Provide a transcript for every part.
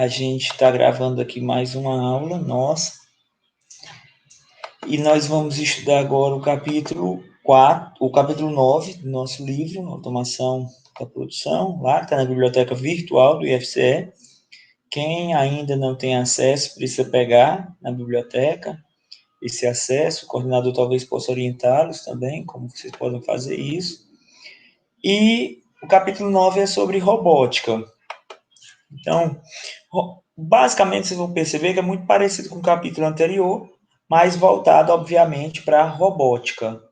A gente está gravando aqui mais uma aula nossa. E nós vamos estudar agora o capítulo 4, o capítulo 9 do nosso livro, Automação da Produção, lá está na biblioteca virtual do IFCE. Quem ainda não tem acesso precisa pegar na biblioteca esse acesso. O coordenador talvez possa orientá-los também, como vocês podem fazer isso. E o capítulo 9 é sobre robótica. Então, basicamente, vocês vão perceber que é muito parecido com o capítulo anterior, mas voltado, obviamente, para a robótica.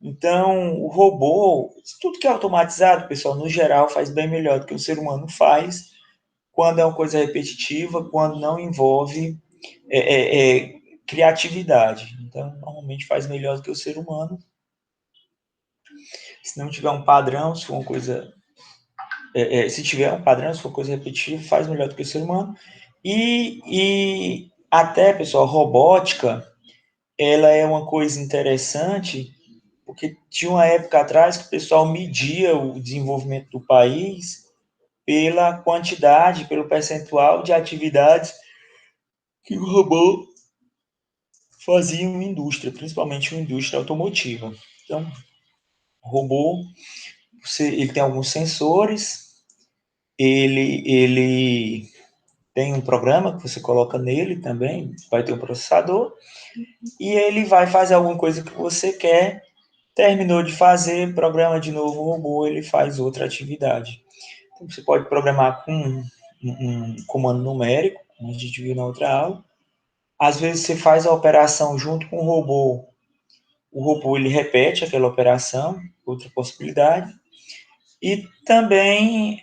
Então, o robô, tudo que é automatizado, pessoal, no geral, faz bem melhor do que o ser humano faz, quando é uma coisa repetitiva, quando não envolve criatividade. Então, normalmente faz melhor do que o ser humano. Se não tiver um padrão, se for uma coisa... se tiver um padrão, se for coisa repetitiva, faz melhor do que o ser humano. E até, pessoal, robótica, ela é uma coisa interessante, porque tinha uma época atrás que o pessoal media o desenvolvimento do país pela quantidade, pelo percentual de atividades que o robô fazia em indústria, principalmente em indústria automotiva. Então, o robô, ele tem alguns sensores, ele tem um programa que você coloca nele também, vai ter um processador, e ele vai fazer alguma coisa que você quer, terminou de fazer, programa de novo o robô, ele faz outra atividade. Então, você pode programar com um comando numérico, como a gente viu na outra aula. Às vezes você faz a operação junto com o robô ele repete aquela operação, outra possibilidade. E também,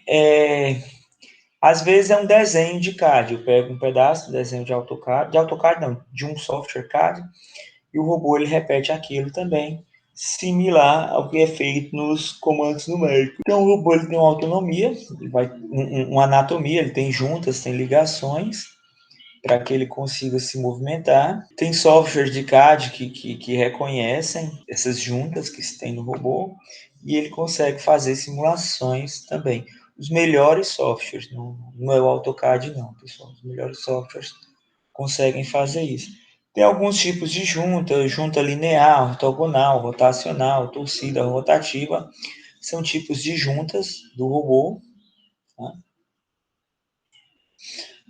às vezes é um desenho de CAD, eu pego um pedaço do desenho de AutoCAD não, de um software CAD, e o robô ele repete aquilo também, similar ao que é feito nos comandos numéricos. Então, o robô ele tem uma autonomia, uma anatomia, ele tem juntas, tem ligações, para que ele consiga se movimentar. Tem softwares de CAD que reconhecem essas juntas que se tem no robô, e ele consegue fazer simulações também. Os melhores softwares, não é o AutoCAD não, pessoal, os melhores softwares conseguem fazer isso. Tem alguns tipos de junta linear, ortogonal, rotacional, torcida, rotativa, são tipos de juntas do robô. Tá?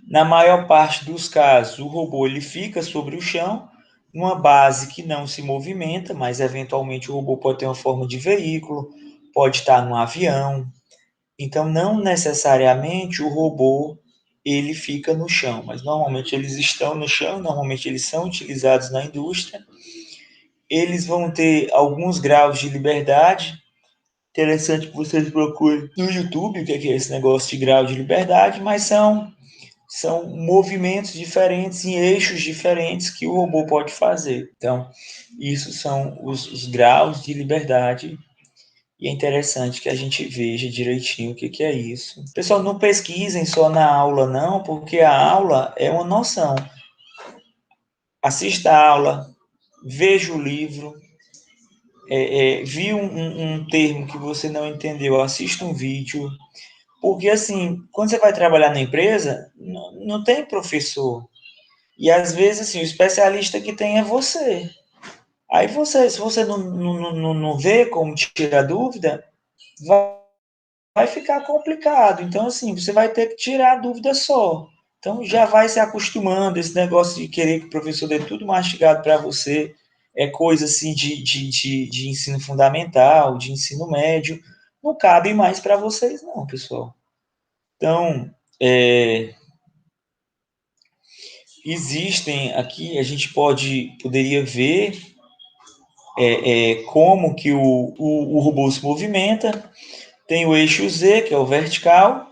Na maior parte dos casos, o robô ele fica sobre o chão, numa base que não se movimenta, mas eventualmente o robô pode ter uma forma de veículo, pode estar num avião. Então, não necessariamente o robô ele fica no chão, mas normalmente eles estão no chão, normalmente eles são utilizados na indústria. Eles vão ter alguns graus de liberdade. Interessante que vocês procurem no YouTube o que é esse negócio de grau de liberdade, mas são movimentos diferentes em eixos diferentes que o robô pode fazer. Então, isso são os graus de liberdade. E é interessante que a gente veja direitinho o que é isso. Pessoal, não pesquisem só na aula, não, porque a aula é uma noção. Assista a aula, veja o livro, viu um termo que você não entendeu, assista um vídeo. Porque, assim, quando você vai trabalhar na empresa, não tem professor. E, às vezes, assim, o especialista que tem é você. Aí, se você não vê como tirar dúvida, vai ficar complicado. Então, assim, você vai ter que tirar a dúvida só. Então, já vai se acostumando. Esse negócio de querer que o professor dê tudo mastigado para você é coisa, assim, de ensino fundamental, de ensino médio. Não cabe mais para vocês, não, pessoal. Então, existem aqui, a gente poderia ver como que o robô se movimenta. Tem o eixo Z, que é o vertical,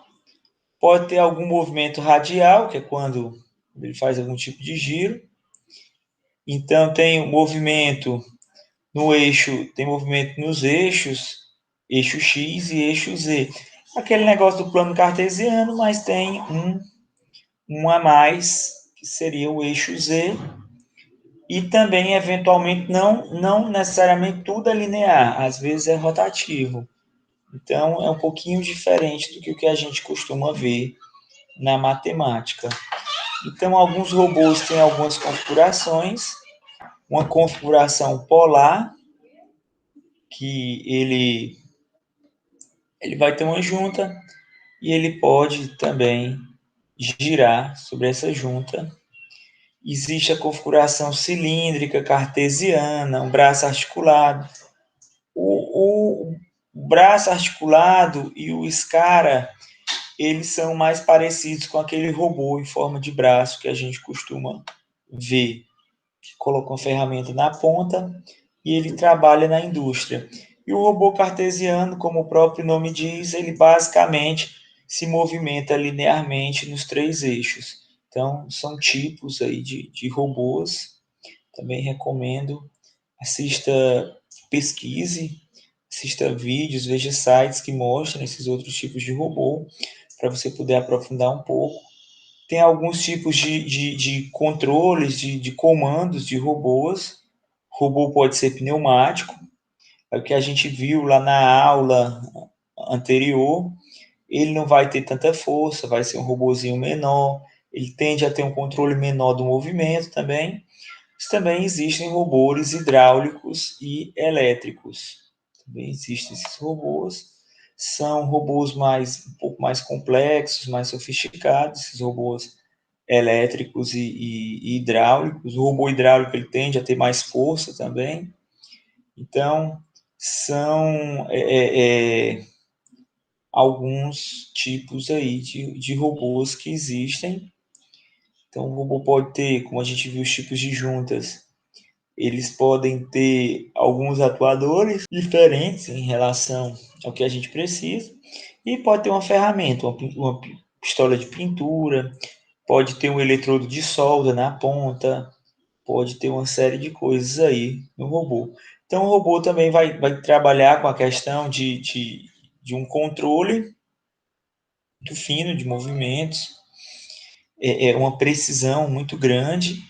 pode ter algum movimento radial, que é quando ele faz algum tipo de giro. Então, tem o movimento no eixo, tem movimento nos eixos, eixo X e eixo Z. Aquele negócio do plano cartesiano, mas tem um a mais, que seria o eixo Z, e também, eventualmente, não necessariamente tudo é linear, às vezes é rotativo. Então, é um pouquinho diferente do que o que a gente costuma ver na matemática. Então, alguns robôs têm algumas configurações. Uma configuração polar, que ele vai ter uma junta e ele pode também girar sobre essa junta. Existe a configuração cilíndrica, cartesiana, um braço articulado. O braço articulado e o SCARA, eles são mais parecidos com aquele robô em forma de braço que a gente costuma ver. Coloca uma ferramenta na ponta e ele trabalha na indústria. E o robô cartesiano, como o próprio nome diz, ele basicamente se movimenta linearmente nos 3 eixos. Então, são tipos aí de robôs. Também recomendo, assista, pesquise, assista vídeos, veja sites que mostram esses outros tipos de robô, para você poder aprofundar um pouco. Tem alguns tipos de controles, de comandos de robôs. O robô pode ser pneumático, é o que a gente viu lá na aula anterior. Ele não vai ter tanta força, vai ser um robozinho menor, ele tende a ter um controle menor do movimento também. Mas também existem robôs hidráulicos e elétricos. Também existem esses robôs. São robôs um pouco mais complexos, mais sofisticados, esses robôs elétricos e hidráulicos. O robô hidráulico ele tende a ter mais força também. Então, são alguns tipos aí de robôs que existem. Então, o robô pode ter, como a gente viu, os tipos de juntas, eles podem ter alguns atuadores diferentes em relação ao que a gente precisa, e pode ter uma ferramenta, uma pistola de pintura, pode ter um eletrodo de solda na ponta, pode ter uma série de coisas aí no robô. Então, o robô também vai trabalhar com a questão de um controle muito fino de movimentos, uma precisão muito grande.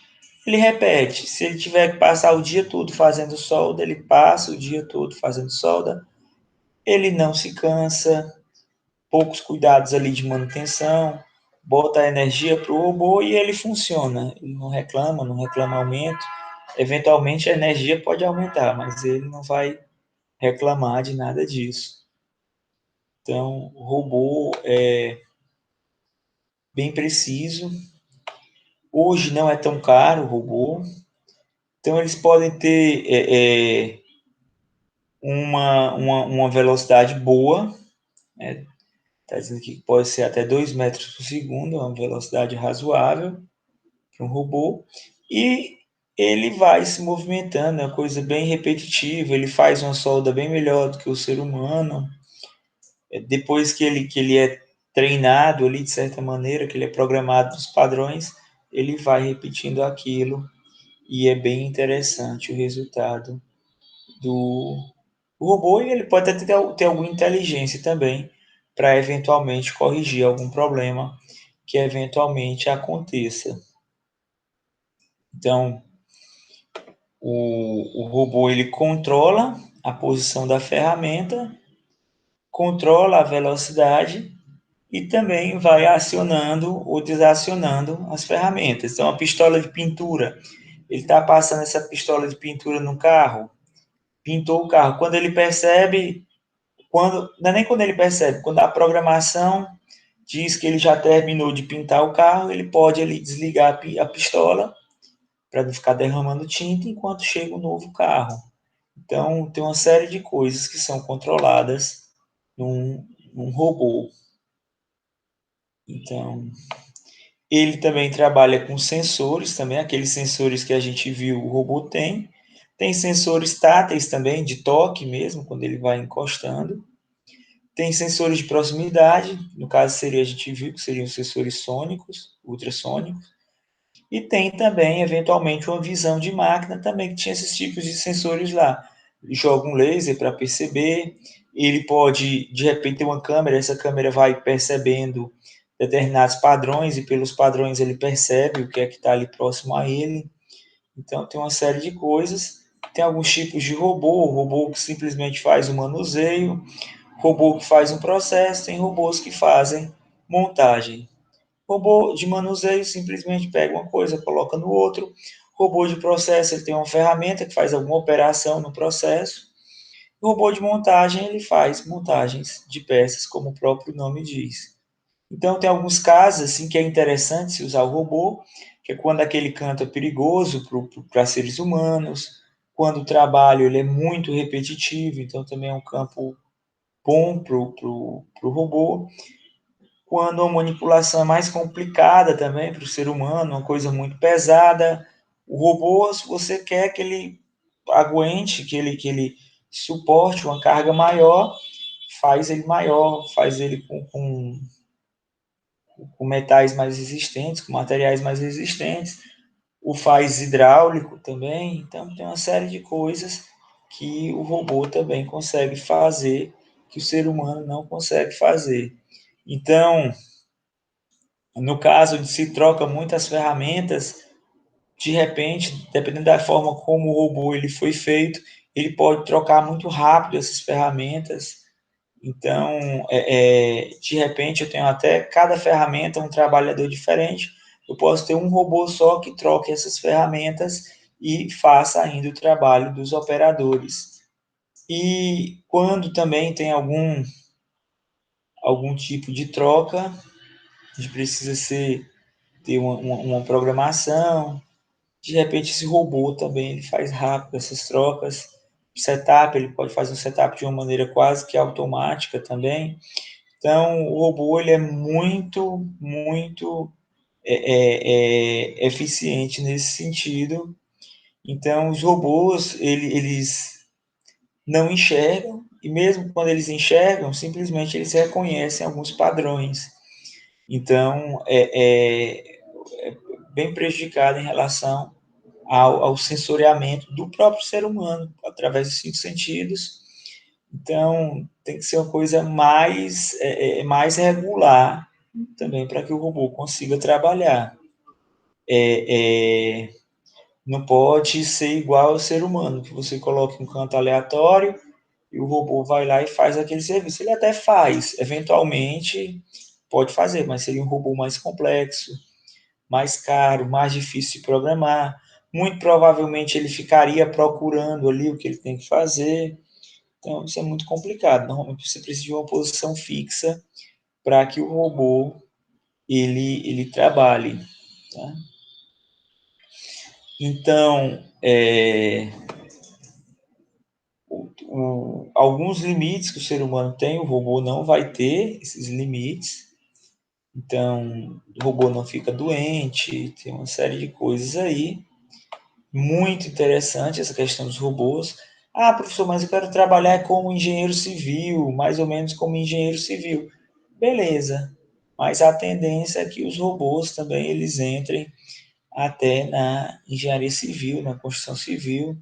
Ele repete, se ele tiver que passar o dia todo fazendo solda, ele passa o dia todo fazendo solda, ele não se cansa, poucos cuidados ali de manutenção, bota a energia para o robô e ele funciona. Ele não reclama aumento. Eventualmente a energia pode aumentar, mas ele não vai reclamar de nada disso. Então, o robô é bem preciso. Hoje não é tão caro o robô. Então, eles podem ter uma velocidade boa. Está dizendo que pode ser até 2 metros por segundo, é uma velocidade razoável para um robô. E ele vai se movimentando, é uma coisa bem repetitiva, ele faz uma solda bem melhor do que o ser humano. Depois que ele é treinado ali, de certa maneira, que ele é programado nos padrões, ele vai repetindo aquilo e é bem interessante o resultado do robô, e ele pode até ter alguma inteligência também para eventualmente corrigir algum problema que eventualmente aconteça. Então, o robô ele controla a posição da ferramenta, controla a velocidade e também vai acionando ou desacionando as ferramentas. Então, a pistola de pintura, ele está passando essa pistola de pintura no carro, pintou o carro. Quando ele percebe, não é nem quando ele percebe, quando a programação diz que ele já terminou de pintar o carro, ele pode ali desligar a pistola para não ficar derramando tinta enquanto chega o novo carro. Então, tem uma série de coisas que são controladas num robô. Então, ele também trabalha com sensores, também aqueles sensores que a gente viu o robô tem. Tem sensores táteis também, de toque mesmo, quando ele vai encostando. Tem sensores de proximidade, no caso seria, a gente viu que seriam sensores sônicos, ultrassônicos. E tem também, eventualmente, uma visão de máquina também, que tinha esses tipos de sensores lá. Ele joga um laser para perceber, ele pode, de repente, ter uma câmera, essa câmera vai percebendo determinados padrões, e pelos padrões ele percebe o que é que está ali próximo a ele. Então, tem uma série de coisas. Tem alguns tipos de robô que simplesmente faz o manuseio, robô que faz um processo, tem robôs que fazem montagem. Robô de manuseio simplesmente pega uma coisa, coloca no outro. Robô de processo, ele tem uma ferramenta que faz alguma operação no processo. O robô de montagem, ele faz montagens de peças, como o próprio nome diz. Então, tem alguns casos assim que é interessante se usar o robô, que é quando aquele canto é perigoso para seres humanos, quando o trabalho ele é muito repetitivo, então também é um campo bom para o robô. Quando a manipulação é mais complicada também para o ser humano, uma coisa muito pesada, o robô, se você quer que ele aguente, que ele suporte uma carga maior, faz ele maior, faz ele com metais mais resistentes, com materiais mais resistentes, o faz hidráulico também, então tem uma série de coisas que o robô também consegue fazer, que o ser humano não consegue fazer. Então, no caso de se troca muitas ferramentas, de repente, dependendo da forma como o robô ele foi feito, ele pode trocar muito rápido essas ferramentas. Então, de repente, eu tenho até cada ferramenta um trabalhador diferente. Eu posso ter um robô só que troque essas ferramentas e faça ainda o trabalho dos operadores. E quando também tem algum tipo de troca, a gente precisa ter uma programação. De repente, esse robô também ele faz rápido essas trocas. Setup, ele pode fazer um setup de uma maneira quase que automática também. Então, o robô ele é muito eficiente nesse sentido. Então, os robôs eles não enxergam e mesmo quando eles enxergam, simplesmente eles reconhecem alguns padrões. Então, é bem prejudicado em relação ao sensoriamento do próprio ser humano através dos cinco sentidos. Então, tem que ser uma coisa mais regular também para que o robô consiga trabalhar. É, não pode ser igual ao ser humano, que você coloque um canto aleatório e o robô vai lá e faz aquele serviço. Ele até faz, eventualmente pode fazer, mas seria um robô mais complexo, mais caro, mais difícil de programar. Muito provavelmente ele ficaria procurando ali o que ele tem que fazer. Então, isso é muito complicado. Normalmente você precisa de uma posição fixa para que o robô ele trabalhe. Tá? Então, alguns limites que o ser humano tem, o robô não vai ter esses limites. Então, o robô não fica doente, tem uma série de coisas aí. Muito interessante essa questão dos robôs. Ah, professor, mas eu quero trabalhar como engenheiro civil, mais ou menos como engenheiro civil. Beleza, mas a tendência é que os robôs também eles entrem até na engenharia civil, na construção civil.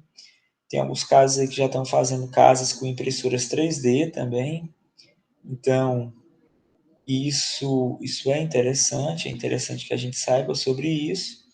Tem alguns casos aí que já estão fazendo casas com impressoras 3D também. Então, isso é interessante que a gente saiba sobre isso.